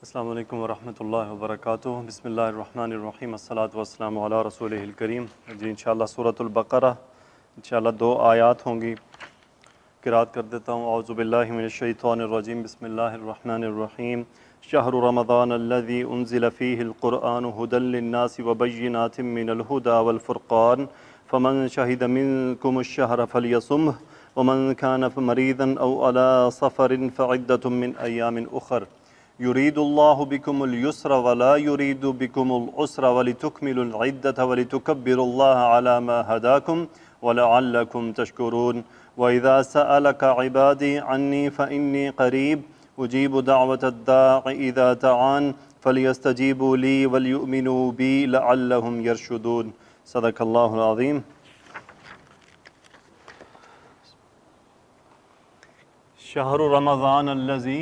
السلام علیکم ورحمۃ اللہ وبرکاتہ۔ بسم اللہ الرحمن الرحیم، الصلاۃ والسلام علی رسولہ الکریم۔ جی انشاءاللہ سورۃ البقرہ انشاءاللہ 2 آیات ہوں گی، قرأت کر دیتا ہوں۔ اعوذ باللہ من الشیطان الرجیم، بسم اللہ الرحمن الرحیم۔ شہر رمضان الذی انزل فیہ القرآن ھدی للناس وبینات من الھدی والفرقان فمن شہد منکم الشہر فلیصمہ ومن کان مریضا او علی سفر فعدۃ من ایام اخر یرید اللہ بکم اليسر ولا یرید بکم العسر ولتکملوا العدۃ ولتکبروا اللہ علی ما ہداکم ولعلکم تشکرون وإذا سألك عبادی عنی فإنی قریب اجیب دعوۃ الداع اذا دعان فلیستجیبوا لی وليؤمنوا بی لعلہم یرشدون۔ صدق اللہ العظیم۔ شہر رمضان الذی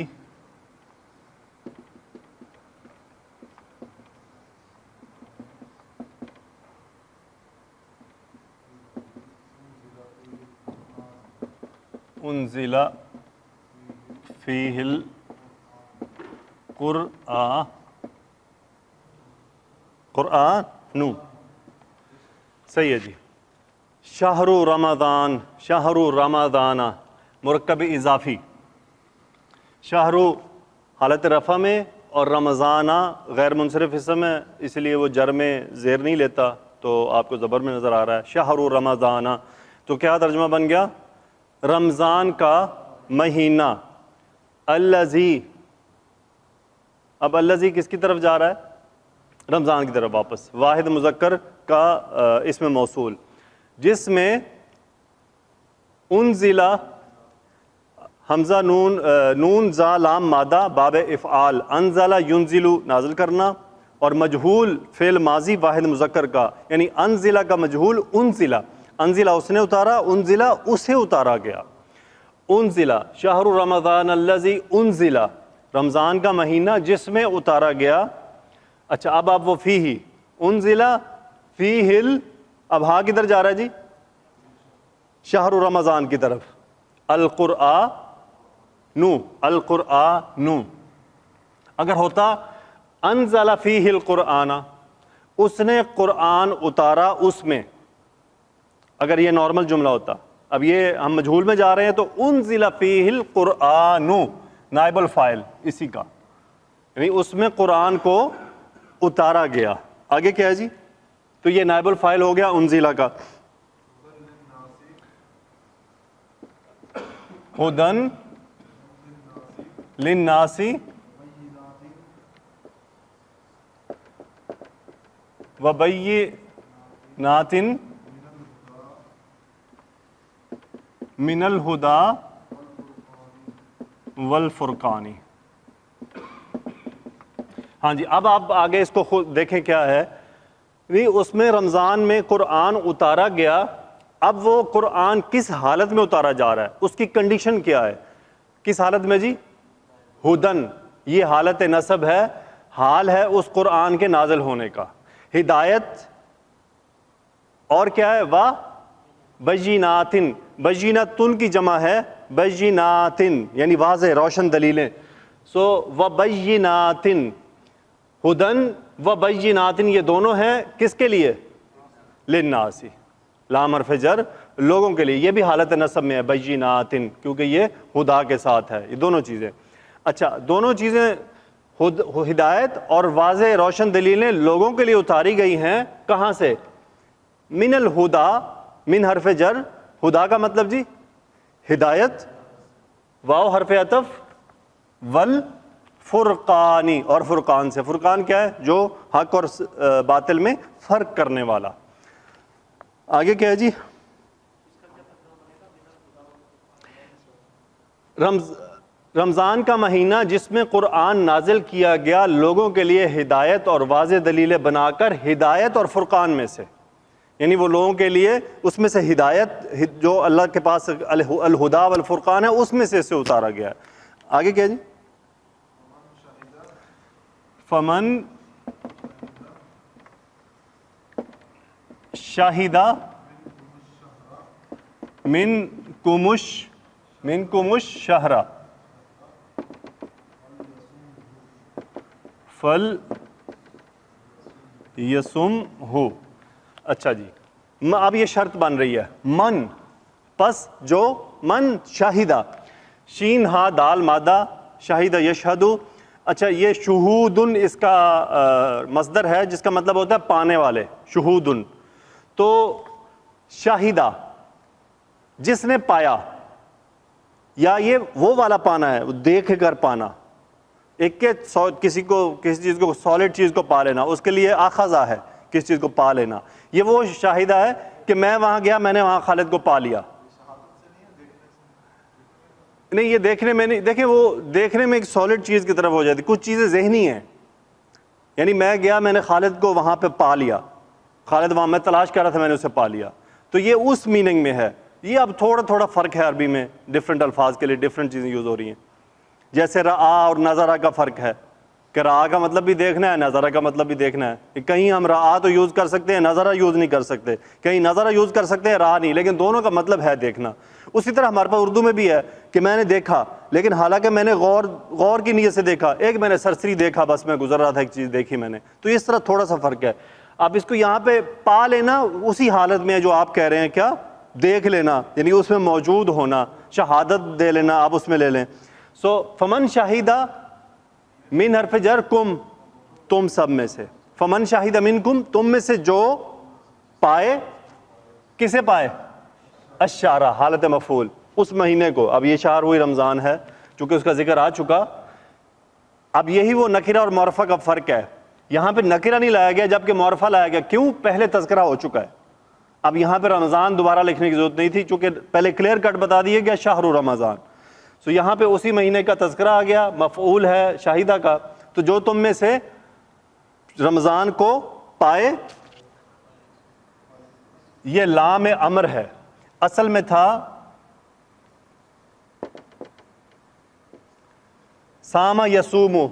انزل فیہ قرآن صحیح ہے جی۔ شہر رمضان، شہر رمضان مرکب اضافی، شہر حالت رفع میں اور رمضانہ غیر منصرف اسم ہے، اس لیے وہ جر میں زیر نہیں لیتا تو آپ کو زبر میں نظر آ رہا ہے۔ شہر رمضان تو کیا ترجمہ بن گیا؟ رمضان کا مہینہ۔ الذی، اب الذی کس کی طرف جا رہا ہے؟ رمضان کی طرف واپس، واحد مذکر کا اسم موصول، جس میں انزلہ حمزہ نون زا لام مادہ باب افعال، انزلہ ینزلو نازل کرنا، اور مجہول فعل ماضی واحد مذکر کا، یعنی انزلہ کا مجہول انزلہ، انزلہ اس نے اتارا، انزلہ اسے اتارا گیا۔ انزلہ شہر رمضان الذی انزلہ، رمضان کا مہینہ جس میں اتارا گیا۔ اچھا اب آپ وہ فیہ، انزلہ فیہ اب ہاں کدھر جا رہا ہے جی؟ شہر رمضان کی طرف۔ القرآن اگر ہوتا انزل فیہ القرآن، اس نے قرآن اتارا اس میں، اگر یہ نارمل جملہ ہوتا۔ اب یہ ہم مجہول میں جا رہے ہیں تو انزل فیہ القرآن نائب الفاعل اسی کا، یعنی اس میں قرآن کو اتارا گیا۔ آگے کیا ہے جی؟ تو یہ نائب الفاعل ہو گیا انزلہ کا۔ ہدن للناس وبینات من الہدی والفرقان۔ ہاں جی، اب آپ آگے اس کو خود دیکھیں کیا ہے۔ اس میں رمضان میں قرآن اتارا گیا، اب وہ قرآن کس حالت میں اتارا جا رہا ہے، اس کی کنڈیشن کیا ہے؟ کس حالت میں جی؟ ہدن، یہ حالت نصب ہے، حال ہے اس قرآن کے نازل ہونے کا۔ ہدایت اور کیا ہے؟ بیناتن، بیناتن کی جمع ہے بیناتن، یعنی واضح روشن دلیلیں۔ سو وبیناتن، ہدن وبیناتن یہ دونوں ہیں کس کے لیے؟ للناس، لام حرف جر، لوگوں کے لیے۔ یہ بھی حالت نصب میں ہے بیناتن، کیونکہ یہ ہدا کے ساتھ ہے، یہ دونوں چیزیں۔ اچھا دونوں چیزیں ہدایت اور واضح روشن دلیلیں لوگوں کے لیے اتاری گئی ہیں، کہاں سے؟ من الہدا، من حرف جر، ہدا کا مطلب جی ہدایت، واو حرف عطف، والفرقانی، اور فرقان سے۔ فرقان کیا ہے؟ جو حق اور باطل میں فرق کرنے والا۔ آگے کیا ہے جی؟ رمضان کا مہینہ جس میں قرآن نازل کیا گیا لوگوں کے لیے ہدایت اور واضح دلیلیں بنا کر، ہدایت اور فرقان میں سے، یعنی وہ لوگوں کے لیے اس میں سے ہدایت جو اللہ کے پاس الہدا والفرقان ہے اس میں سے اسے اتارا گیا ہے۔ آگے کیا جی؟ فمن شاہدہ منکم الشہر فل یسم ہو. اچھا جی, اب یہ شرط بن رہی ہے, من پس جو, من شاہدہ, شین ہا دال مادہ, شاہدہ یشہدو. اچھا یہ شہودن اس کا مصدر ہے جس کا مطلب ہوتا ہے پانے والے, شہودن. تو شاہدہ جس نے پایا, یا یہ وہ والا پانا ہے, دیکھ کر پانا. ایک کہ کسی چیز کو سالڈ چیز کو پا لینا, اس کے لیے آخذہ ہے کس چیز کو پا لینا. یہ وہ شاہدہ ہے کہ میں وہاں گیا, میں نے وہاں خالد کو پا لیا. نہیں, یہ دیکھنے میں نہیں, دیکھیں وہ دیکھنے میں ایک سالڈ چیز کی طرف ہو جاتی, کچھ چیزیں ذہنی ہیں. یعنی میں گیا, میں نے خالد کو وہاں پہ پا لیا, خالد وہاں میں تلاش کر رہا تھا, میں نے اسے پا لیا. تو یہ اس میننگ میں ہے. یہ اب تھوڑا تھوڑا فرق ہے عربی میں, ڈفرینٹ الفاظ کے لیے ڈفرینٹ چیزیں یوز ہو رہی ہیں. جیسے رآ اور نظرہ کا فرق ہے کہ رآ کا مطلب بھی دیکھنا ہے, نظرہ کا مطلب بھی دیکھنا ہے. کہیں ہم رآ تو یوز کر سکتے ہیں, نظرہ یوز نہیں کر سکتے, کہیں نظرہ یوز کر سکتے ہیں, رآ نہیں, لیکن دونوں کا مطلب ہے دیکھنا. اسی طرح ہمارے پاس اردو میں بھی ہے کہ میں نے دیکھا, لیکن حالانکہ میں نے غور کی نیت سے دیکھا, ایک میں نے سرسری دیکھا, بس میں گزر رہا تھا, ایک چیز دیکھی میں نے. تو اس طرح تھوڑا سا فرق ہے. اب اس کو یہاں پہ پا لینا اسی حالت میں ہے جو آپ کہہ رہے ہیں, کیا دیکھ لینا, یعنی اس میں موجود ہونا, شہادت دے لینا, آپ اس میں لے لیں. سو فمن شاہدہ من حرف جر کم, تم سب میں سے. فمن شاہدہ من کم, تم میں سے جو پائے, کسے پائے, الشہر حالت مفعول, اس مہینے کو. اب یہ شہر وہی رمضان ہے چونکہ اس کا ذکر آ چکا. اب یہی وہ نکرہ اور معرفہ کا فرق ہے. یہاں پہ نکرہ نہیں لایا گیا جبکہ معرفہ لایا گیا. کیوں؟ پہلے تذکرہ ہو چکا ہے. اب یہاں پہ رمضان دوبارہ لکھنے کی ضرورت نہیں تھی چونکہ پہلے کلیئر کٹ بتا دیا گیا شہر رمضان. سو یہاں پہ اسی مہینے کا تذکرہ آ گیا, مفعول ہے شاہدہ کا. تو جو تم میں سے رمضان کو پائے, یہ لام امر ہے. اصل میں تھا سامہ یسومو,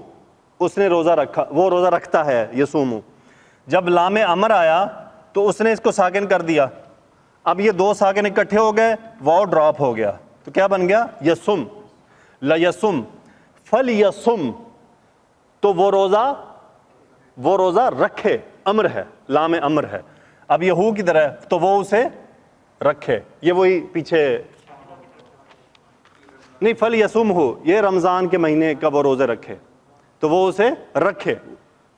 اس نے روزہ رکھا, وہ روزہ رکھتا ہے, یسومو. جب لام امر آیا تو اس نے اس کو ساکن کر دیا. اب یہ دو ساکن اکٹھے ہو گئے, واو ڈراپ ہو گیا, تو کیا بن گیا, یسم. لیسم, فل یسم, تو وہ روزہ رکھے, امر ہے, لام امر ہے. اب یہ ہو کی طرح, تو وہ اسے رکھے. یہ وہی پیچھے نہیں, فل یسم ہو, یہ رمضان کے مہینے کا وہ روزے رکھے, تو وہ اسے رکھے.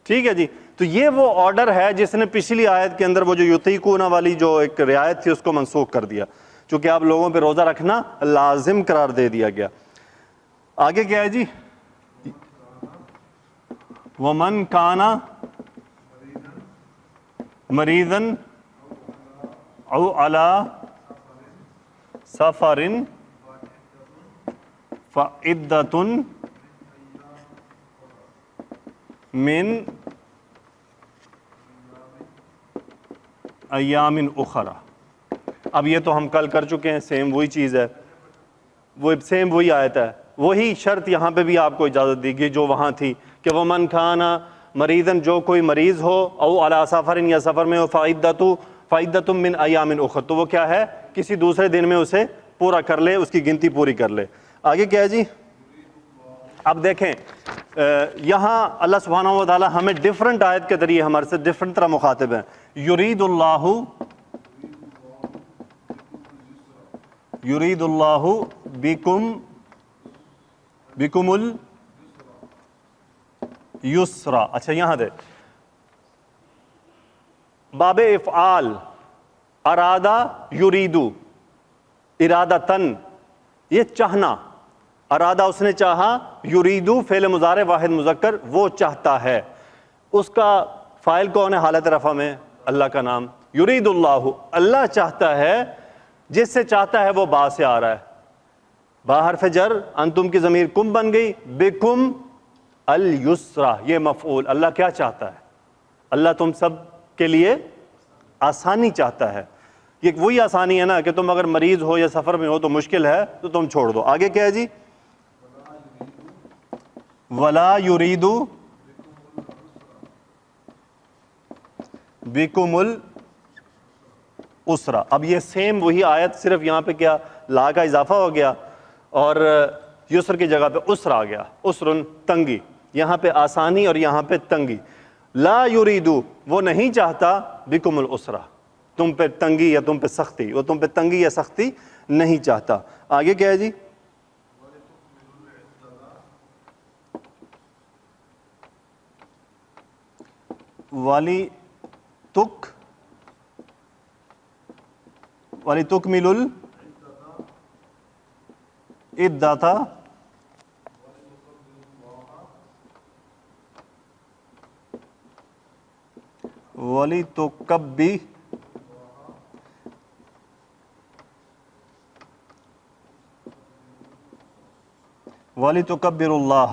ٹھیک ہے جی. تو یہ وہ آرڈر ہے جس نے پچھلی آیت کے اندر وہ جو یطیقون والی جو ایک رعایت تھی اس کو منسوخ کر دیا, چونکہ آپ لوگوں پہ روزہ رکھنا لازم قرار دے دیا گیا. آگے کیا ہے جی, وَمَنْ كَانَ مَرِيضًا أَوْ عَلَى سَفَرٍ فَعِدَّةٌ مِّنْ ایام اخرى. اب یہ تو ہم کل کر چکے ہیں, سیم وہی چیز ہے, وہ سیم وہی آیت ہے. وہی شرط یہاں پہ بھی آپ کو اجازت دی گئی جو وہاں تھی کہ وَمَنْ كَانَ مَرِيضًا, جو کوئی مریض ہو, او عَلَى سَفَرٍ, یا سفر میں ہو, فَعِدَّةٌ مِّنْ ایام اخر, تو وہ کیا ہے, کسی دوسرے دن میں اسے پورا کر لے, اس کی گنتی پوری کر لے. آگے کیا ہے جی. اب دیکھیں یہاں اللہ سبحانہ و تعالی ہمیں ڈفرنٹ آیت کے ذریعے ہمارے سے ڈفرنٹ طرح مخاطب ہیں. یرید اللہ بکم اليسر. اچھا یہاں دے باب افعال, ارادہ یریدو, ارادتن, یہ چاہنا, ارادہ اس نے چاہا, یریدو فعل مضارع واحد مذکر, وہ چاہتا ہے. اس کا فاعل کون ہے حالت رفع میں, اللہ کا نام. یرید اللہ, اللہ چاہتا ہے, جس سے چاہتا ہے وہ با سے آ رہا ہے, با حرف جر, انتم کی ضمیر کم بن گئی, بکم الیسرا, یہ مفعول. اللہ کیا چاہتا ہے, اللہ تم سب کے لیے آسانی چاہتا ہے. یہ وہی آسانی ہے نا کہ تم اگر مریض ہو یا سفر میں ہو تو مشکل ہے تو تم چھوڑ دو. آگے کیا ہے جی, ولا یریدو بکم العسرا. اب یہ سیم وہی آیت, صرف یہاں پہ کیا لا کا اضافہ ہو گیا اور یسر کی جگہ پہ عسر آ گیا, عسرن تنگی. یہاں پہ آسانی اور یہاں پہ تنگی. لا یریدو وہ نہیں چاہتا بکم العسرہ تم پہ تنگی یا تم پہ سختی, وہ تم پہ تنگی یا سختی نہیں چاہتا. آگے کیا ہے جی؟ والی تکمل العدۃ وَلِتُكَبِّرُوا اللَّهَ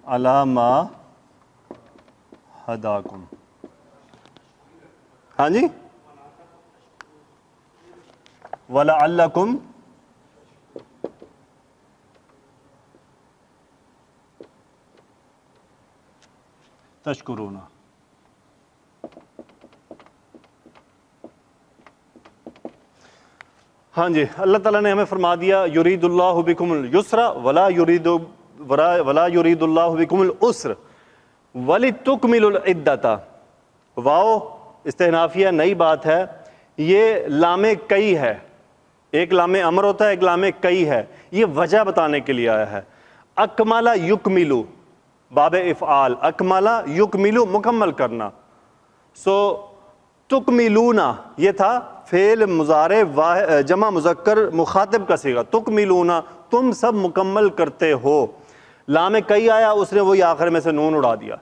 عَلَى مَا هَدَاكُمْ. ہاں جی, وَلَعَلَّكُمْ تشکرون. ہاں جی, اللہ تعالیٰ نے ہمیں فرما دیا یرید اللہ بکم الیسر ولا یرید اللہ بکم العسر ولتکملوا العدۃ. واو استئنافیہ نئی بات ہے, یہ لام کئی ہے, ایک لام امر ہوتا ہے ایک لام کئی ہے, یہ وجہ بتانے کے لیے آیا ہے. اکمل یکملو باب افعال, اکمل یکملو مکمل کرنا. سو تکملونا یہ تھا فعل مضارع جمع مذکر مخاطب کا صیغہ, تکملونا تم سب مکمل کرتے ہو. لام کئی آیا, اس نے وہی آخر میں سے نون اڑا دیا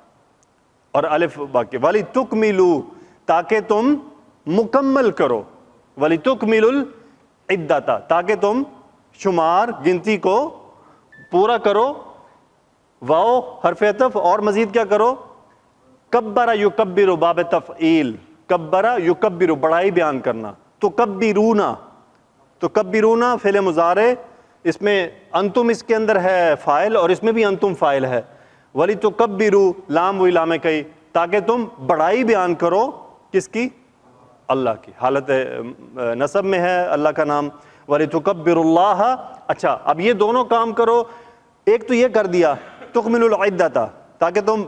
اور الف باقی. ولی تکملو تاکہ تم مکمل کرو, ولی تکملوا العدۃ تاکہ تم شمار گنتی کو پورا کرو. واو حرف عطف اور مزید کیا کرو, کبر یکبر باب تفعیل, کبر یکبر بڑائی بیان کرنا. تکبرون فعل مضارع, اس میں انتم اس کے اندر ہے فاعل اور اس میں بھی انتم فاعل ہے. ولی تکبروا لام وہی لام کئی تاکہ تم بڑائی بیان کرو کس کی, اللہ کی. حالت نصب میں ہے اللہ کا نام ولی تکبروا اللہ. اچھا اب یہ دونوں کام کرو, ایک تو یہ کر دیا تکملوا العدۃ تاکہ تم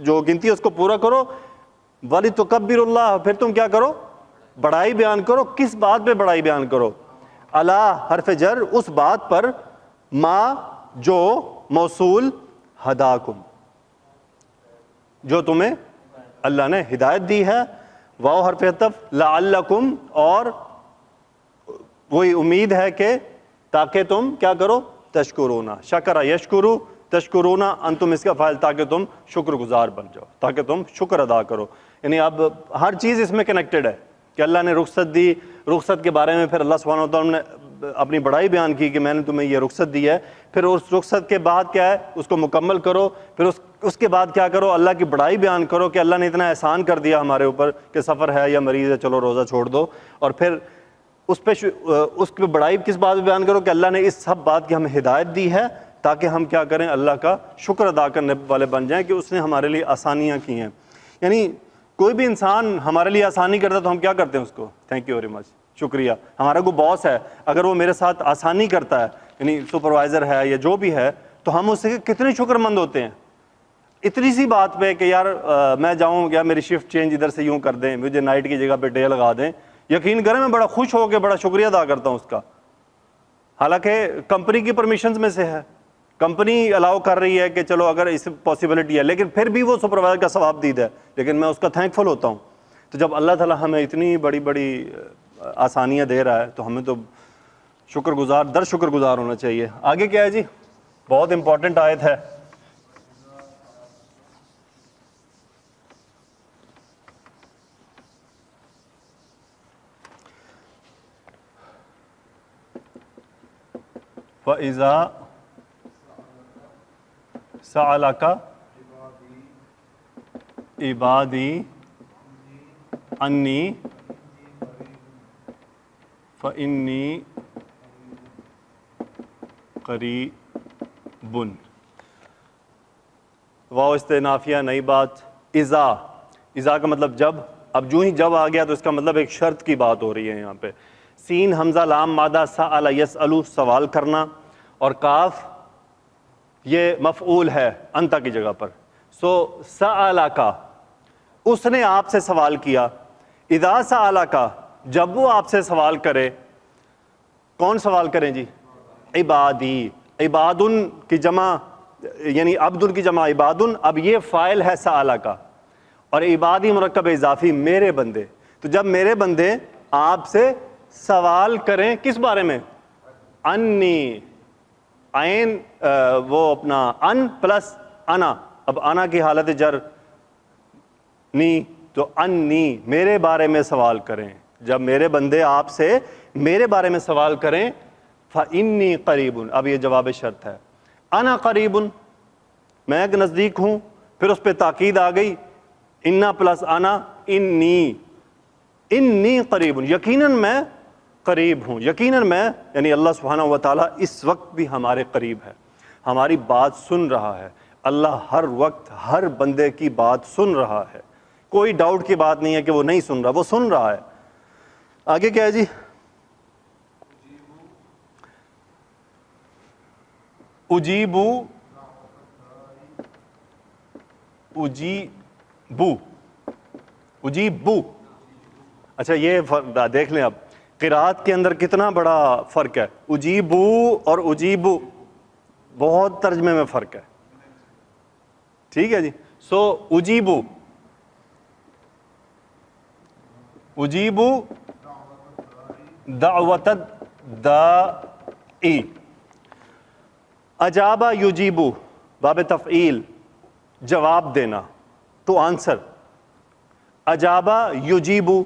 جو گنتی ہے اس کو پورا کرو, ولی تکبروا اللہ پھر تم کیا کرو, بڑائی بیان کرو. کس بات پہ بڑائی بیان کرو؟ اللہ حرف جر اس بات پر, ما جو موصول, ہداکم جو تمہیں اللہ نے ہدایت دی ہے. واو حرف عطف, لعلکم اور وہی امید ہے کہ تاکہ تم کیا کرو, تشکرونا. شکر یشکرو تشکرونا انتم اس کا فاعل تاکہ تم شکر گزار بن جاؤ, تاکہ تم شکر ادا کرو. یعنی اب ہر چیز اس میں کنیکٹڈ ہے کہ اللہ نے رخصت دی, رخصت کے بارے میں پھر اللہ سبحانہ و تعالیٰ نے اپنی بڑائی بیان کی کہ میں نے تمہیں یہ رخصت دی ہے. پھر اس رخصت کے بعد کیا ہے, اس کو مکمل کرو. پھر اس کے بعد کیا کرو, اللہ کی بڑائی بیان کرو کہ اللہ نے اتنا احسان کر دیا ہمارے اوپر کہ سفر ہے یا مریض ہے چلو روزہ چھوڑ دو. اور پھر اس پہ بڑائی کس بات پہ بیان کرو کہ اللہ نے اس سب بات کی ہمیں ہدایت دی ہے تاکہ ہم کیا کریں, اللہ کا شکر ادا کرنے والے بن جائیں کہ اس نے ہمارے لیے آسانیاں کی ہیں. یعنی کوئی بھی انسان ہمارے لیے آسانی کرتا ہے تو ہم کیا کرتے ہیں اس کو, تھینک یو ویری مچ, شکریہ. ہمارا کوئی باس ہے اگر وہ میرے ساتھ آسانی کرتا ہے, یعنی سپروائزر ہے یا جو بھی ہے, تو ہم اس سے کتنے شکر مند ہوتے ہیں اتنی سی بات پہ کہ یار میں جاؤں یا میری شفٹ چینج ادھر سے یوں کر دیں, مجھے نائٹ کی جگہ پہ ڈے لگا دیں. یقین کریں میں بڑا خوش ہو کے بڑا شکریہ ادا کرتا ہوں اس کا, حالانکہ کمپنی کی پرمیشنز میں سے ہے, کمپنی الاؤ کر رہی ہے کہ چلو اگر اس پاسبلٹی ہے, لیکن پھر بھی وہ سپروائزر کا ثواب دید ہے, لیکن میں اس کا تھینک فل ہوتا ہوں. تو جب اللہ تعالیٰ ہمیں اتنی بڑی بڑی آسانیاں دے رہا ہے تو ہمیں تو شکر گزار در شکر گزار ہونا چاہیے. آگے کیا ہے جی, بہت امپورٹنٹ آیت ہے. وَإِذَا سَأَلَكَ عِبَادِي عَنِّي فَإِنِّي قَرِيبٌ. واو استئنافیہ نئی بات. اذا کا مطلب جب. اب جو ہی جب آ گیا تو اس کا مطلب ایک شرط کی بات ہو رہی ہے یہاں پہ. سین حمزہ لام مادہ سأل یسأل سوال کرنا, اور کاف یہ مفعول ہے انتا کی جگہ پر. سو سألکا اس نے آپ سے سوال کیا. اذا سألکا جب وہ آپ سے سوال کرے. کون سوال کریں جی؟ عبادی. عبادن کی جمع یعنی عبدن کی جمع عبادن. اب یہ فاعل ہے سألکا اور عبادی مرکب اضافی میرے بندے. تو جب میرے بندے آپ سے سوال کریں کس بارے میں؟ انی عین وہ اپنا ان پلس انا. اب انا کی حالت جر نی تو انی میرے بارے میں سوال کریں. جب میرے بندے آپ سے میرے بارے میں سوال کریں فإنی قریب. اب یہ جواب شرط ہے. انا قریب میں ایک نزدیک ہوں. پھر اس پہ تاکید آ گئی انا پلس انا انی قریب یقیناً میں قریب ہوں. یقیناً میں یعنی اللہ سبحانہ و تعالیٰ اس وقت بھی ہمارے قریب ہے, ہماری بات سن رہا ہے. اللہ ہر وقت ہر بندے کی بات سن رہا ہے. کوئی ڈاؤٹ کی بات نہیں ہے کہ وہ نہیں سن رہا, وہ سن رہا ہے. آگے کیا ہے جی؟ اجیبو اچھا یہ دیکھ لیں اب قرات کے اندر کتنا بڑا فرق ہے. اجیبو اور اجیبو بہت ترجمے میں فرق ہے. ٹھیک ہے جی. سو اجیبو دعوت الداعی. اجابہ یجیبو باب تفعیل جواب دینا ٹو آنسر. اجابہ یجیبو.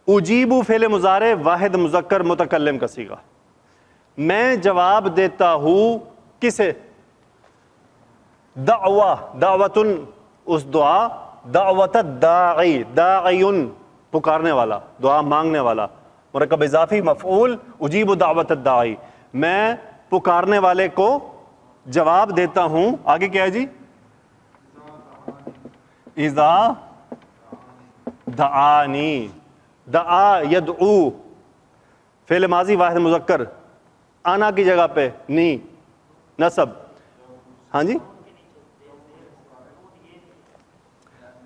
اجیبو فعل مضارع واحد مذکر متکلم کا صیغہ. میں جواب دیتا ہوں کسے؟ دعوتن اس دعا. دعوت الداعی داعین پکارنے والا دعا مانگنے والا مرکب اضافی مفعول. اجیب دعوت الداعی میں پکارنے والے کو جواب دیتا ہوں. آگے کیا ہے جی؟ اذا دعانی. دعا یدعو فعل ماضی واحد مذکر آنا کی جگہ پہ نی نصب. ہاں جی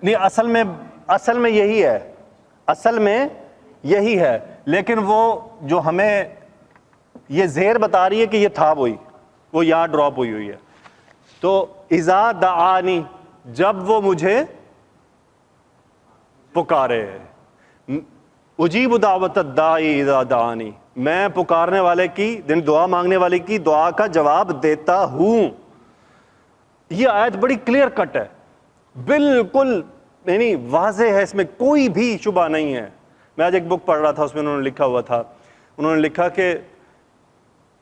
نہیں اصل میں یہی ہے. اصل میں یہی ہے لیکن وہ جو ہمیں یہ زیر بتا رہی ہے کہ یہ تھا وہی وہ یہاں ڈراپ ہوئی ہے. تو اذا دعانی جب وہ مجھے پکارے. اجیب دعوت الداعی اذا دعانی میں پکارنے والے کی دعا مانگنے والے کی دعا کا جواب دیتا ہوں. یہ آیت بڑی کلیئر کٹ ہے, بالکل یعنی واضح ہے, اس میں کوئی بھی شبہ نہیں ہے. میں آج ایک بک پڑھ رہا تھا, اس میں انہوں نے لکھا ہوا تھا, انہوں نے لکھا کہ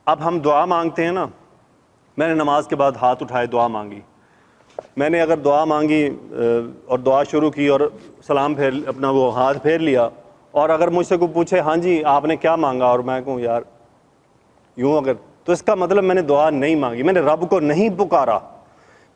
اب ہم دعا مانگتے ہیں نا. میں نے نماز کے بعد ہاتھ اٹھائے دعا مانگی. میں نے اگر دعا مانگی اور دعا شروع کی اور سلام پھیر اپنا وہ ہاتھ پھیر لیا, اور اگر مجھ سے کوئی پوچھے ہاں جی آپ نے کیا مانگا, اور میں کہوں یار یوں, اگر تو اس کا مطلب میں نے دعا نہیں مانگی, میں نے رب کو نہیں پکارا.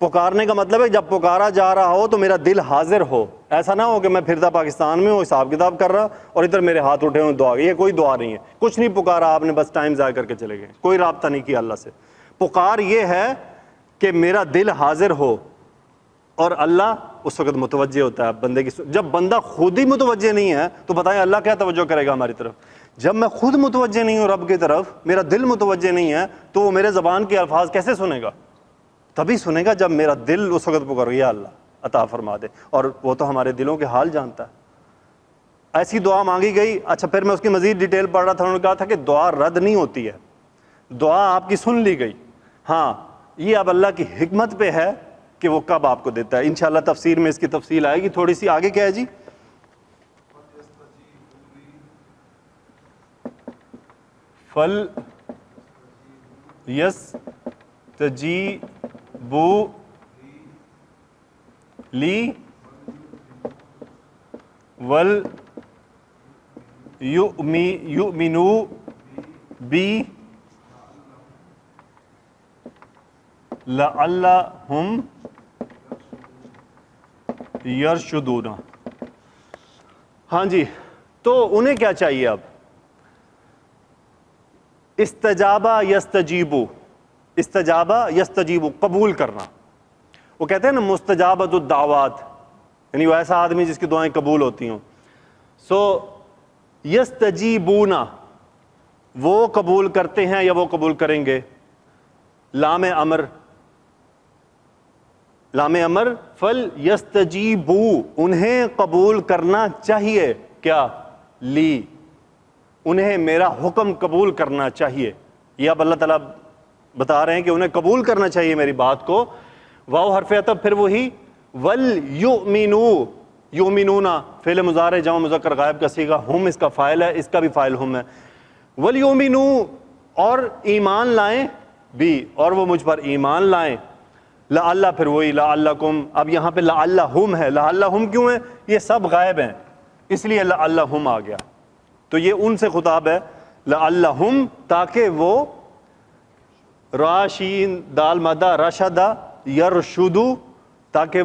پکارنے کا مطلب ہے جب پکارا جا رہا ہو تو میرا دل حاضر ہو. ایسا نہ ہو کہ میں پھرتا پاکستان میں ہوں حساب کتاب کر رہا اور ادھر میرے ہاتھ اٹھے ہوں دعا. یہ کوئی دعا نہیں ہے, کچھ نہیں پکارا آپ نے, بس ٹائم ضائع کر کے چلے گئے, کوئی رابطہ نہیں کیا اللہ سے. پکار یہ ہے کہ میرا دل حاضر ہو اور اللہ اس وقت متوجہ ہوتا ہے بندے کی. جب بندہ خود ہی متوجہ نہیں ہے تو بتائیں اللہ کیا توجہ کرے گا ہماری طرف. جب میں خود متوجہ نہیں ہوں رب کی طرف, میرا دل متوجہ نہیں ہے, تو وہ میرے زبان کے الفاظ کیسے سنے گا؟ تبھی سنے گا جب میرا دل اس وقت پکار یا اللہ عطا فرما دے. اور وہ تو ہمارے دلوں کے حال جانتا ہے. ایسی دعا مانگی گئی. اچھا پھر میں اس کی مزید ڈیٹیل پڑھ رہا تھا, انہوں نے کہا تھا کہ دعا رد نہیں ہوتی ہے, دعا آپ کی سن لی گئی. ہاں یہ اب اللہ کی حکمت پہ ہے کہ وہ کب آپ کو دیتا ہے. انشاءاللہ تفسیر میں اس کی تفصیل آئے گی تھوڑی سی. آگے کیا ہے جی؟ فل یس تجیبو لی ول یؤمنو بی لعلہم یرشدون. ہاں جی, تو انہیں کیا چاہیے اب؟ استجابہ یستجیبو, استجابہ یستجیب، قبول کرنا. وہ کہتے ہیں نا مستجابۃ الدعوات، یعنی وہ ایسا آدمی جس کی دعائیں قبول ہوتی ہوں. سو یستجیبون، وہ قبول کرتے ہیں یا وہ قبول کریں گے. لام امر، لام امر فل یستجیبو، انہیں قبول کرنا چاہیے. کیا؟ لی، انہیں میرا حکم قبول کرنا چاہیے. یہ اب اللہ تعالیٰ بتا رہے ہیں کہ انہیں قبول کرنا چاہیے میری بات کو. واو حرف عطف پھر وہی وَلْيُؤْمِنُوا، یؤمنون فعل مضارع جمع مذکر غائب کا صیغہ، ہم اس کا فاعل ہے، اس کا بھی فاعل ہم ہے. وَلْيُؤْمِنُوا، اور ایمان لائیں بھی، اور وہ مجھ پر ایمان لائیں. لعلہ پھر وہی لعلکم، اب یہاں پہ لعلہم ہے. لعلہم کیوں ہے؟ یہ سب غائب ہیں اس لیے لعلہم آ گیا. تو یہ ان سے خطاب ہے لعلہم، تاکہ وہ راشین دال مدہ رشدہ یرشدو، تاکہ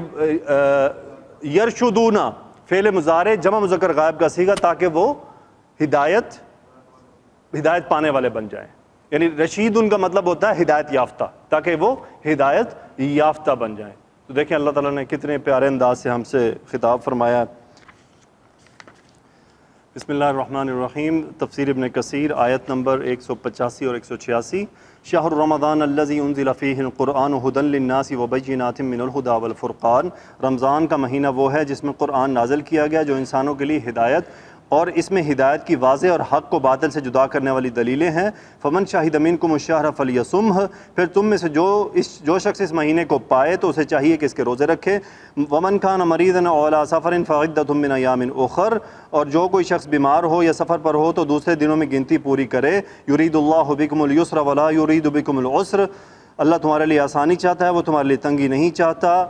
یرشدونا فعل مضارع جمع مذکر غائب کا صیغہ، تاکہ وہ ہدایت پانے والے بن جائیں. یعنی رشید ان کا مطلب ہوتا ہے ہدایت یافتہ، تاکہ وہ ہدایت یافتہ بن جائیں. تو دیکھیں اللہ تعالیٰ نے کتنے پیارے انداز سے ہم سے خطاب فرمایا. بسم اللہ الرحمن الرحیم. تفسیر ابن کثیر آیت نمبر 185 اور 186. شہر رمضان الذی انزل فیہ القرآن ھدی للناس وبینات من الھدی والفرقان، رمضان کا مہینہ وہ ہے جس میں قرآن نازل کیا گیا جو انسانوں کے لیے ہدایت اور اس میں ہدایت کی واضح اور حق کو باطل سے جدا کرنے والی دلیلیں ہیں. فمن شہد منکم الشہر فلیصمہ، پھر تم میں سے جو شخص اس مہینے کو پائے تو اسے چاہیے کہ اس کے روزے رکھے. ومن کان مریضا او علی سفر فعدۃ من ایام اخر، اور جو کوئی شخص بیمار ہو یا سفر پر ہو تو دوسرے دنوں میں گنتی پوری کرے. یرید اللہ بکم الیسر ولا یرید بکم العسر، اللہ تمہارے لیے آسانی چاہتا ہے، وہ تمہارے لیے تنگی نہیں چاہتا.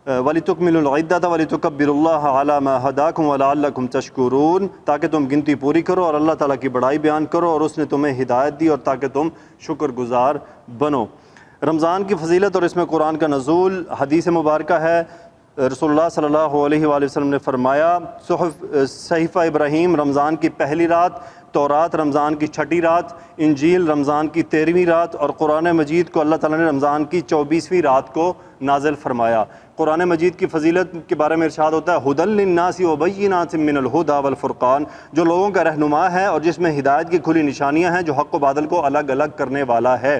وَلِتُكْمِلُوا الْعِدَّةَ وَلِتُكَبِّرُوا اللَّهَ عَلَى مَا هَدَاكُمْ وَلَعَلَّكُمْ تَشْكُرُونَ، تاکہ تم گنتی پوری کرو اور اللہ تعالیٰ کی بڑائی بیان کرو اور اس نے تمہیں ہدایت دی اور تاکہ تم شکر گزار بنو. رمضان کی فضیلت اور اس میں قرآن کا نزول. حدیث مبارکہ ہے رسول اللہ صلی اللہ علیہ وآلہ وسلم نے فرمایا صحیفہ ابراہیم رمضان کی پہلی رات، تورات رمضان کی چھٹی رات، انجیل رمضان کی 13ویں رات، اور قرآن مجید کو اللہ تعالیٰ نے رمضان کی 24ویں رات کو نازل فرمایا. قرآن مجید کی فضیلت کے بارے میں ارشاد ہوتا ہے ھدی للناس وبینات من الھدی والفرقان، جو لوگوں کا رہنما ہے اور جس میں ہدایت کی کھلی نشانیاں ہیں، جو حق و باطل کو الگ الگ کرنے والا ہے.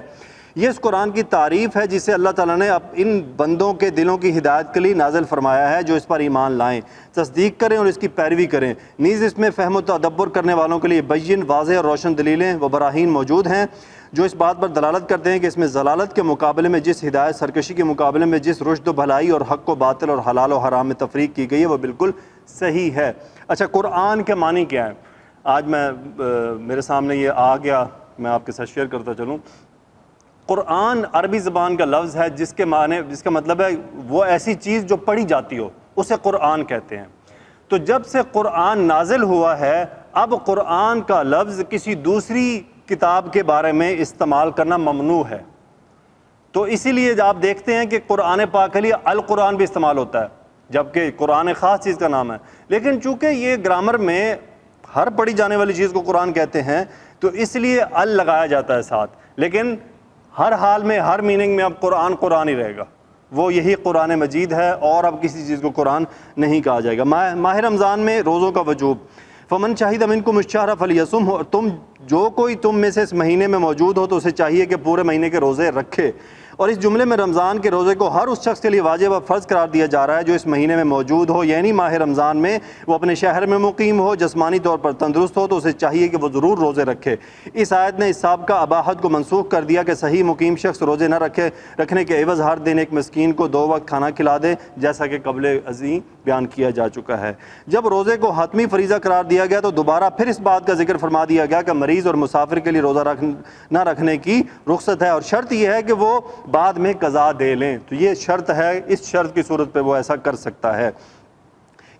یہ اس قرآن کی تعریف ہے جسے اللہ تعالیٰ نے ان بندوں کے دلوں کی ہدایت کے لیے نازل فرمایا ہے جو اس پر ایمان لائیں، تصدیق کریں اور اس کی پیروی کریں. نیز اس میں فہم و تدبر کرنے والوں کے لیے بین، واضح اور روشن دلیلیں و براہین موجود ہیں جو اس بات پر دلالت کرتے ہیں کہ اس میں ضلالت کے مقابلے میں جس ہدایت، سرکشی کے مقابلے میں جس رشد و بھلائی اور حق و باطل اور حلال و حرام میں تفریق کی گئی ہے وہ بالکل صحیح ہے. اچھا، قرآن کے معنی کیا ہے؟ آج میرے سامنے یہ آ گیا، میں آپ کے ساتھ شیئر کرتا چلوں. قرآن عربی زبان کا لفظ ہے جس کا مطلب ہے وہ ایسی چیز جو پڑھی جاتی ہو، اسے قرآن کہتے ہیں. تو جب سے قرآن نازل ہوا ہے اب قرآن کا لفظ کسی دوسری کتاب کے بارے میں استعمال کرنا ممنوع ہے. تو اسی لیے آپ دیکھتے ہیں کہ قرآن پاک کے لیے القرآن بھی استعمال ہوتا ہے جبکہ قرآن خاص چیز کا نام ہے. لیکن چونکہ یہ گرامر میں ہر پڑھی جانے والی چیز کو قرآن کہتے ہیں تو اس لیے ال لگایا جاتا ہے ساتھ، لیکن ہر حال میں ہر میننگ میں اب قرآن ہی رہے گا. وہ یہی قرآن مجید ہے اور اب کسی چیز کو قرآن نہیں کہا جائے گا. ماہ رمضان میں روزوں کا وجوب. فمن شہد منکم الشہر فلیصمہ، اور جو کوئی تم میں سے اس مہینے میں موجود ہو تو اسے چاہیے کہ پورے مہینے کے روزے رکھے. اور اس جملے میں رمضان کے روزے کو ہر اس شخص کے لیے واجب اور فرض قرار دیا جا رہا ہے جو اس مہینے میں موجود ہو، یعنی ماہ رمضان میں وہ اپنے شہر میں مقیم ہو، جسمانی طور پر تندرست ہو تو اسے چاہیے کہ وہ ضرور روزے رکھے. اس آیت نے اس سابقہ اباحت کو منسوخ کر دیا کہ صحیح مقیم شخص روزے نہ رکھنے کے عوض ہر دن ایک مسکین کو 2 وقت کھانا کھلا دے، جیسا کہ قبل ازیں بیان کیا جا چکا ہے. جب روزے کو حتمی فریضہ قرار دیا گیا تو دوبارہ پھر اس بات کا ذکر فرما دیا گیا کہ مریض اور مسافر کے لیے روزہ نہ رکھنے کی رخصت ہے، اور شرط یہ ہے کہ وہ بعد میں قضا دے لیں. تو یہ شرط ہے، اس شرط کی صورت پہ وہ ایسا کر سکتا ہے.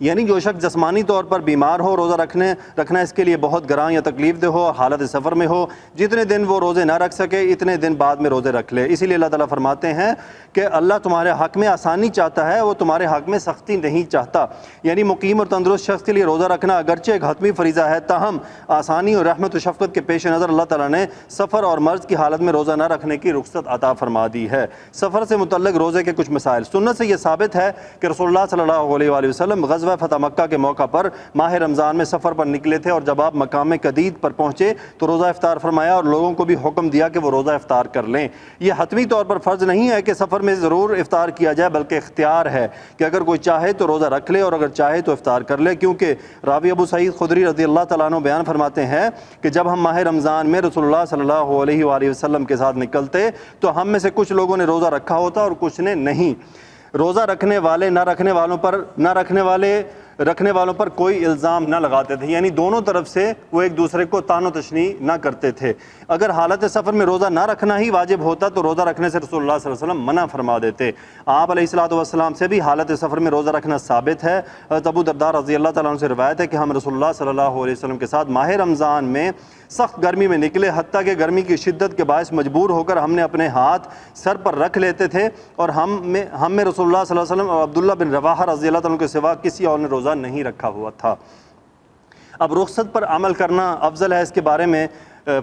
یعنی جو شخص جسمانی طور پر بیمار ہو، روزہ رکھنا اس کے لیے بہت گراں یا تکلیف دہ ہو، حالت سفر میں ہو، جتنے دن وہ روزے نہ رکھ سکے اتنے دن بعد میں روزے رکھ لے۔ اسی لیے اللہ تعالیٰ فرماتے ہیں کہ اللہ تمہارے حق میں آسانی چاہتا ہے، وہ تمہارے حق میں سختی نہیں چاہتا۔ یعنی مقیم اور تندرست شخص کے لیے روزہ رکھنا اگرچہ ایک حتمی فریضہ ہے، تاہم آسانی اور رحمت و شفقت کے پیش نظر اللہ تعالیٰ نے سفر اور مرض کی حالت میں روزہ نہ رکھنے کی رخصت عطا فرما دی ہے۔ سفر سے متعلق روزے کے کچھ مسائل۔ سنت سے یہ ثابت ہے کہ رسول اللہ صلی اللہ علیہ وآلہ وسلم غزوہ فتح مکہ کے موقع پر ماہ رمضان میں سفر پر نکلے تھے، اور جب آپ مقام قدید پر پہنچے تو روزہ افطار فرمایا اور لوگوں کو بھی حکم دیا کہ وہ روزہ افطار کر لیں۔ یہ حتمی طور پر فرض نہیں ہے کہ سفر میں ضرور افطار کیا جائے، بلکہ اختیار ہے کہ اگر کوئی چاہے تو روزہ رکھ لے اور اگر چاہے تو افطار کر لے، کیونکہ راوی ابو سعید خدری رضی اللہ تعالیٰ عنہ بیان فرماتے ہیں کہ جب ہم ماہ رمضان میں رسول اللہ صلی اللہ علیہ وآلہ وسلم کے ساتھ نکلتے تو ہم میں سے کچھ لوگوں نے روزہ رکھا ہوتا اور کچھ نے نہیں۔ روزہ رکھنے والے رکھنے والوں پر کوئی الزام نہ لگاتے تھے، یعنی دونوں طرف سے وہ ایک دوسرے کو طعن و تشنیع نہ کرتے تھے۔ اگر حالت سفر میں روزہ نہ رکھنا ہی واجب ہوتا تو روزہ رکھنے سے رسول اللہ صلی اللہ علیہ وسلم منع فرما دیتے۔ آپ علیہ الصلوۃ والسلام سے بھی حالت سفر میں روزہ رکھنا ثابت ہے۔ حضرت ابو درداء رضی اللہ تعالیٰ عنہ سے روایت ہے کہ ہم رسول اللہ صلی اللہ علیہ وسلم کے ساتھ ماہ رمضان میں سخت گرمی میں نکلے، حتیٰ کہ گرمی کی شدت کے باعث مجبور ہو کر ہم نے اپنے ہاتھ سر پر رکھ لیتے تھے، اور ہم میں رسول اللہ صلی اللہ علیہ وسلم اور عبداللہ بن رواحہ رضی اللہ تعالیٰ عنہ کے سوا کسی اور نے روزہ نہیں رکھا ہوا تھا۔ اب رخصت پر عمل کرنا افضل ہے، اس کے بارے میں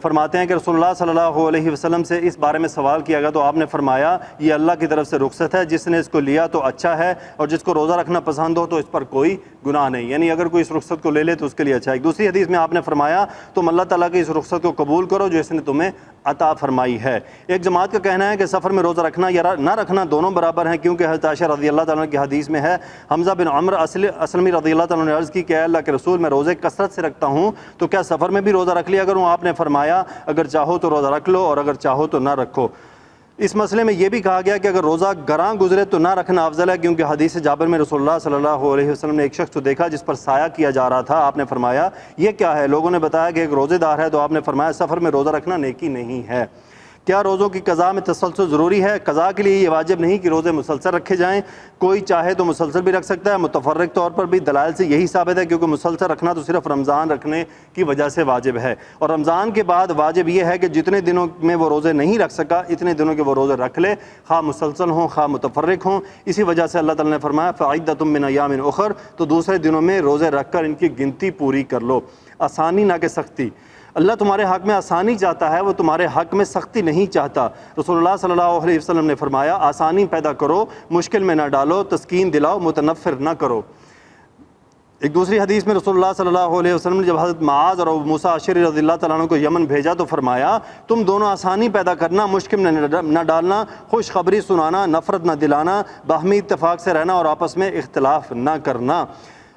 فرماتے ہیں کہ رسول اللہ صلی اللہ علیہ وسلم سے اس بارے میں سوال کیا گیا تو آپ نے فرمایا یہ اللہ کی طرف سے رخصت ہے، جس نے اس کو لیا تو اچھا ہے، اور جس کو روزہ رکھنا پسند ہو تو اس پر کوئی گناہ نہیں، یعنی اگر کوئی اس رخصت کو لے لے تو اس کے لیے اچھا ہے۔ ایک دوسری حدیث میں آپ نے فرمایا تم اللہ تعالیٰ کی اس رخصت کو قبول کرو جو اس نے تمہیں عطا فرمائی ہے۔ ایک جماعت کا کہنا ہے کہ سفر میں روزہ رکھنا یا نہ رکھنا دونوں برابر ہیں، کیونکہ حضرت عائشہ رضی اللہ تعالیٰ عنہ کی حدیث میں ہے، حمزہ بن عمر اسلمی رضی اللہ تعالیٰ عنہ نے عرض کی کہ اے اللہ کے رسول میں روزے کثرت سے رکھتا ہوں تو کیا سفر میں بھی روزہ رکھ لیا کروں؟ آپ نے فرمایا اگر چاہو تو روزہ رکھ لو اور اگر چاہو تو نہ رکھو۔ اس مسئلے میں یہ بھی کہا گیا کہ اگر روزہ گراں گزرے تو نہ رکھنا افضل ہے، کیونکہ حدیث جابر میں رسول اللہ صلی اللہ علیہ وسلم نے ایک شخص کو دیکھا جس پر سایہ کیا جا رہا تھا۔ آپ نے فرمایا یہ کیا ہے؟ لوگوں نے بتایا کہ ایک روزے دار ہے، تو آپ نے فرمایا سفر میں روزہ رکھنا نیکی نہیں ہے۔ کیا روزوں کی قضاء میں تسلسل ضروری ہے؟ قضاء کے لیے یہ واجب نہیں کہ روزے مسلسل رکھے جائیں، کوئی چاہے تو مسلسل بھی رکھ سکتا ہے۔ متفرق طور پر بھی دلائل سے یہی ثابت ہے، کیونکہ مسلسل رکھنا تو صرف رمضان رکھنے کی وجہ سے واجب ہے، اور رمضان کے بعد واجب یہ ہے کہ جتنے دنوں میں وہ روزے نہیں رکھ سکا اتنے دنوں کے وہ روزے رکھ لے، خواہ مسلسل ہوں خواہ متفرق ہوں۔ اسی وجہ سے اللہ تعالیٰ نے فرمایا فَعِدَّةٌ مِّنْ أَيَّامٍ أُخَرَ، تو دوسرے دنوں میں روزے رکھ کر ان کی گنتی پوری کر لو۔ آسانی نہ کہ سختی۔ اللہ تمہارے حق میں آسانی چاہتا ہے، وہ تمہارے حق میں سختی نہیں چاہتا۔ رسول اللہ صلی اللہ علیہ وسلم نے فرمایا آسانی پیدا کرو، مشکل میں نہ ڈالو، تسکین دلاؤ، متنفر نہ کرو۔ ایک دوسری حدیث میں رسول اللہ صلی اللہ علیہ وسلم نے جب حضرت معاذ اور ابو موسیٰ اشعری رضی اللہ تعالیٰ عنہ کو یمن بھیجا تو فرمایا تم دونوں آسانی پیدا کرنا، مشکل میں نہ ڈالنا، خوشخبری سنانا، نفرت نہ دلانا، باہمی اتفاق سے رہنا اور آپس میں اختلاف نہ کرنا۔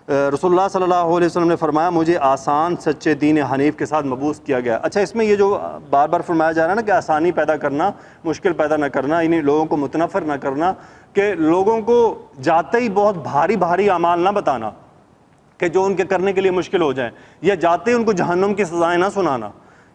رسول اللہ صلی اللہ علیہ وسلم نے فرمایا مجھے آسان سچے دین حنیف کے ساتھ مبعوث کیا گیا۔ اچھا، اس میں یہ جو بار بار فرمایا جا رہا ہے نا کہ آسانی پیدا کرنا، مشکل پیدا نہ کرنا، یعنی لوگوں کو متنفر نہ کرنا، کہ لوگوں کو جاتے ہی بہت بھاری بھاری اعمال نہ بتانا کہ جو ان کے کرنے کے لیے مشکل ہو جائیں، یا جاتے ہی ان کو جہنم کی سزائیں نہ سنانا،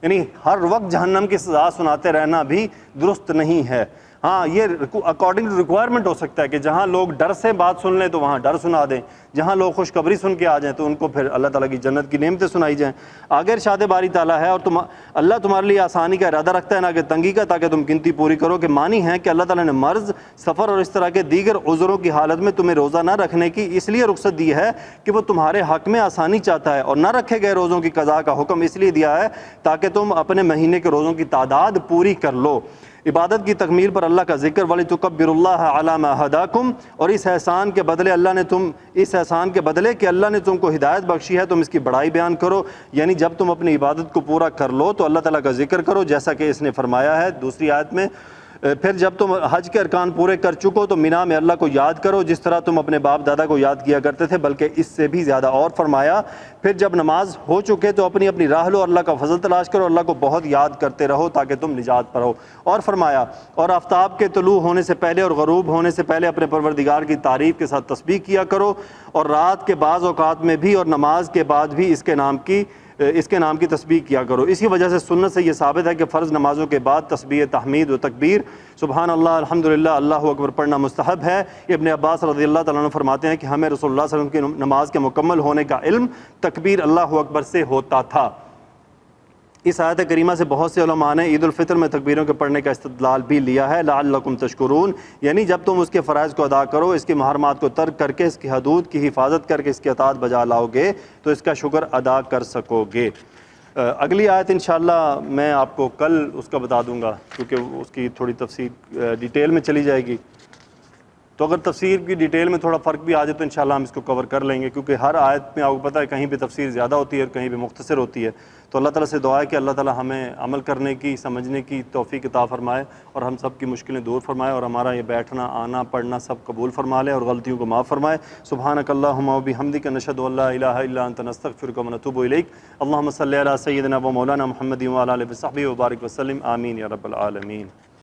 یعنی ہر وقت جہنم کی سزا سناتے رہنا بھی درست نہیں ہے۔ ہاں، یہ اکارڈنگ ٹو ریکوائرمنٹ ہو سکتا ہے کہ جہاں لوگ ڈر سے بات سن لیں تو وہاں ڈر سنا دیں، جہاں لوگ خوشخبری سن کے آ جائیں تو ان کو پھر اللہ تعالیٰ کی جنت کی نعمتیں سنائی جائیں۔ آگے ارشاد باری تعالیٰ ہے اور اللہ تمہارے لیے آسانی کا ارادہ رکھتا ہے نہ کہ تنگی کا، تاکہ تم گنتی پوری کرو، کہ معنی ہے کہ اللہ تعالیٰ نے مرض، سفر اور اس طرح کے دیگر عذروں کی حالت میں تمہیں روزہ نہ رکھنے کی اس لیے رخصت دی ہے کہ وہ تمہارے حق میں آسانی چاہتا ہے، اور نہ رکھے گئے روزوں کی قضاء کا حکم اس لیے دیا ہے تاکہ تم اپنے مہینے کے روزوں کی تعداد پوری کر لو۔ عبادت کی تکمیل پر اللہ کا ذکر، وَلِتُكَبِّرُوا اللَّهَ عَلَى مَا هَدَاكُمْ، اور اس احسان کے بدلے کہ اللہ نے تم کو ہدایت بخشی ہے تم اس کی بڑائی بیان کرو، یعنی جب تم اپنی عبادت کو پورا کر لو تو اللہ تعالیٰ کا ذکر کرو جیسا کہ اس نے فرمایا ہے دوسری آیت میں، پھر جب تم حج کے ارکان پورے کر چکو تو مینا میں اللہ کو یاد کرو جس طرح تم اپنے باپ دادا کو یاد کیا کرتے تھے، بلکہ اس سے بھی زیادہ، اور فرمایا پھر جب نماز ہو چکے تو اپنی اپنی راہ لو، اللہ کا فضل تلاش کرو، اللہ کو بہت یاد کرتے رہو تاکہ تم نجات پاؤ، اور فرمایا اور آفتاب کے طلوع ہونے سے پہلے اور غروب ہونے سے پہلے اپنے پروردگار کی تعریف کے ساتھ تسبیح کیا کرو، اور رات کے بعض اوقات میں بھی اور نماز کے بعد بھی اس کے نام کی اس کے نام کی تسبیح کیا کرو۔ اسی وجہ سے سنت سے یہ ثابت ہے کہ فرض نمازوں کے بعد تسبیح تحمید و تکبیر سبحان اللہ الحمدللہ اللہ اکبر پڑھنا مستحب ہے۔ ابن عباس رضی اللہ تعالیٰ عنہ فرماتے ہیں کہ ہمیں رسول اللہ صلی اللہ علیہ وسلم کی نماز کے مکمل ہونے کا علم تکبیر اللہ اکبر سے ہوتا تھا۔ اس آیت کریمہ سے بہت سے علماء نے عید الفطر میں تکبیروں کے پڑھنے کا استدلال بھی لیا ہے، لعلکم تشکرون، یعنی جب تم اس کے فرائض کو ادا کرو، اس کی محرمات کو ترک کر کے، اس کی حدود کی حفاظت کر کے اس کی اطاعت بجا لاؤ گے تو اس کا شکر ادا کر سکو گے۔ اگلی آیت انشاءاللہ میں آپ کو کل اس کا بتا دوں گا، کیونکہ اس کی تھوڑی تفسیر ڈیٹیل میں چلی جائے گی، تو اگر تفسیر کی ڈیٹیل میں تھوڑا فرق بھی آ جائے تو انشاءاللہ ہم اس کو کور کر لیں گے، کیونکہ ہر آیت میں آپ کو پتہ ہے کہیں پہ تفسیر زیادہ ہوتی ہے اور کہیں پہ مختصر ہوتی ہے۔ تو اللہ تعالیٰ سے دعا ہے کہ اللہ تعالیٰ ہمیں عمل کرنے کی، سمجھنے کی توفیق عطا فرمائے اور ہم سب کی مشکلیں دور فرمائے اور ہمارا یہ بیٹھنا آنا پڑھنا سب قبول فرما لے اور غلطیوں کو معاف فرمائے۔ سبحانک اللہم و بحمدک نشہد ان لا الہ الا انت نستغفرک و نتوب الیک۔ اللہم صلی علی سیدنا و مولانا محمد و علی آلہ وصحبہ وبارک وسلم، آمین یا رب العالمین۔